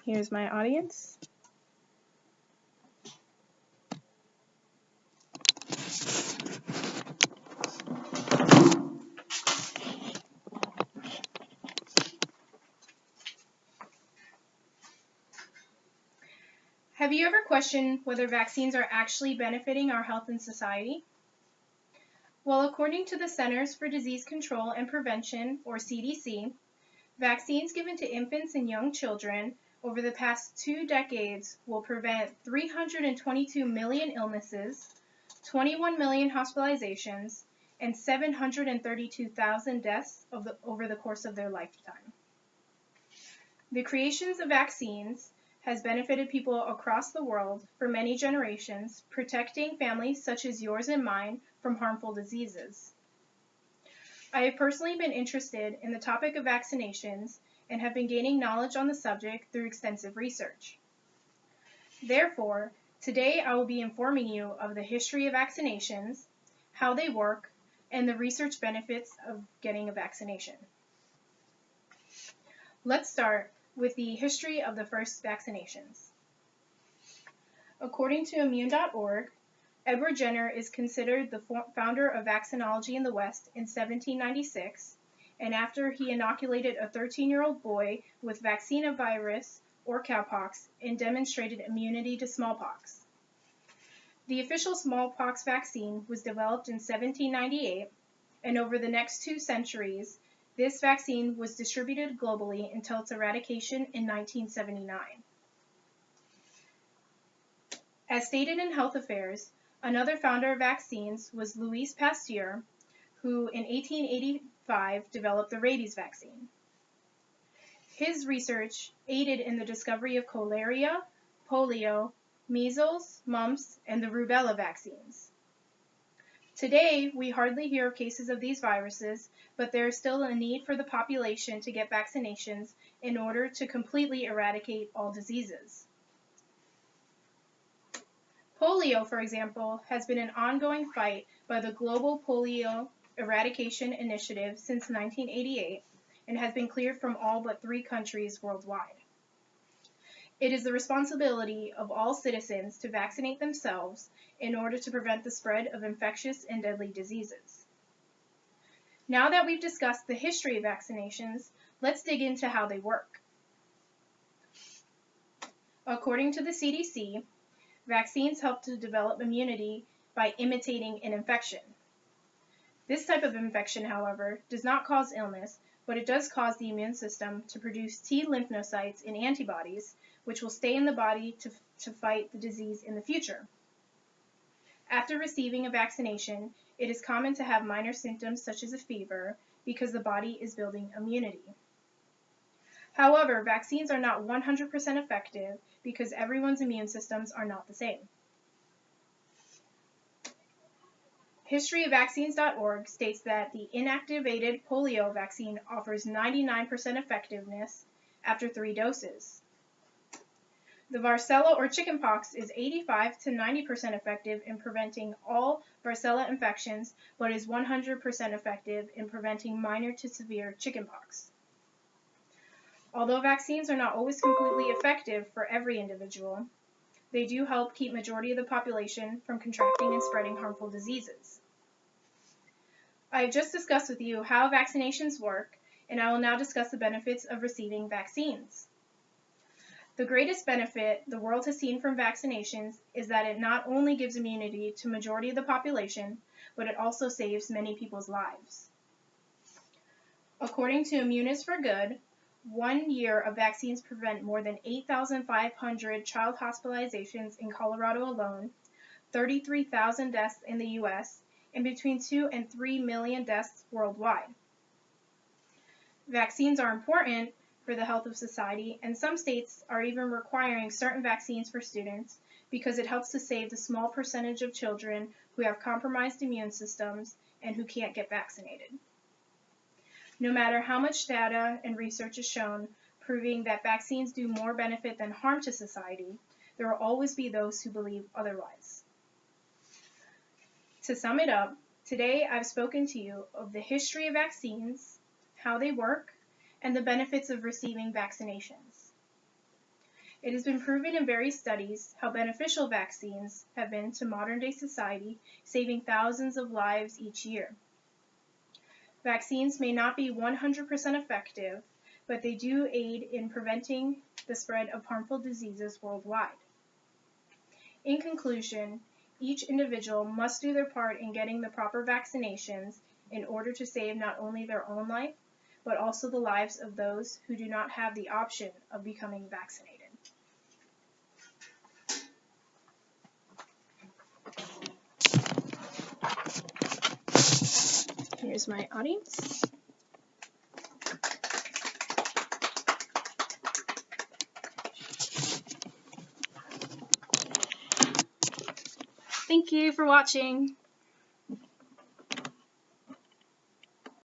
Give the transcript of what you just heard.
Here's my audience. Have you ever questioned whether vaccines are actually benefiting our health and society? Well, according to the Centers for Disease Control and Prevention, or CDC, vaccines given to infants and young children over the past 2 decades will prevent 322 million illnesses, 21 million hospitalizations, and 732,000 deaths over the course of their lifetime. The creations of vaccines has benefited people across the world for many generations, protecting families such as yours and mine from harmful diseases. I have personally been interested in the topic of vaccinations and have been gaining knowledge on the subject through extensive research. Therefore, today I will be informing you of the history of vaccinations, how they work, and the research benefits of getting a vaccination. Let's start with the history of the first vaccinations. According to Immune.org, Edward Jenner is considered the founder of vaccinology in the West in 1796, and after he inoculated a 13-year-old boy with vaccinia virus, or cowpox, and demonstrated immunity to smallpox. The official smallpox vaccine was developed in 1798, and over the next 2 centuries, this vaccine was distributed globally until its eradication in 1979. As stated in Health Affairs, another founder of vaccines was Louis Pasteur, who in 1885 developed the rabies vaccine. His research aided in the discovery of cholera, polio, measles, mumps, and the rubella vaccines. Today, we hardly hear of cases of these viruses, but there is still a need for the population to get vaccinations in order to completely eradicate all diseases. Polio, for example, has been an ongoing fight by the Global Polio Eradication Initiative since 1988 and has been cleared from all but 3 countries worldwide. It is the responsibility of all citizens to vaccinate themselves in order to prevent the spread of infectious and deadly diseases. Now that we've discussed the history of vaccinations, let's dig into how they work. According to the CDC, vaccines help to develop immunity by imitating an infection. This type of infection, however, does not cause illness, but it does cause the immune system to produce T lymphocytes and antibodies, which will stay in the body to fight the disease in the future. After receiving a vaccination, it is common to have minor symptoms such as a fever because the body is building immunity. However, vaccines are not 100% effective because everyone's immune systems are not the same. HistoryOfVaccines.org states that the inactivated polio vaccine offers 99% effectiveness after 3 doses. The varicella or chickenpox is 85 to 90% effective in preventing all varicella infections, but is 100% effective in preventing minor to severe chickenpox. Although vaccines are not always completely effective for every individual, they do help keep majority of the population from contracting and spreading harmful diseases. I have just discussed with you how vaccinations work, and I will now discuss the benefits of receiving vaccines. The greatest benefit the world has seen from vaccinations is that it not only gives immunity to majority of the population, but it also saves many people's lives. According to Immunists for Good, 1 year of vaccines prevent more than 8,500 child hospitalizations in Colorado alone, 33,000 deaths in the U.S., and between 2 and 3 million deaths worldwide. Vaccines are important for the health of society, and some states are even requiring certain vaccines for students because it helps to save the small percentage of children who have compromised immune systems and who can't get vaccinated. No matter how much data and research is shown proving that vaccines do more benefit than harm to society, there will always be those who believe otherwise. To sum it up, today I've spoken to you of the history of vaccines, how they work, and the benefits of receiving vaccinations. It has been proven in various studies how beneficial vaccines have been to modern-day society, saving thousands of lives each year. Vaccines may not be 100% effective, but they do aid in preventing the spread of harmful diseases worldwide. In conclusion, each individual must do their part in getting the proper vaccinations in order to save not only their own life, but also the lives of those who do not have the option of becoming vaccinated. Here's my audience. Thank you for watching.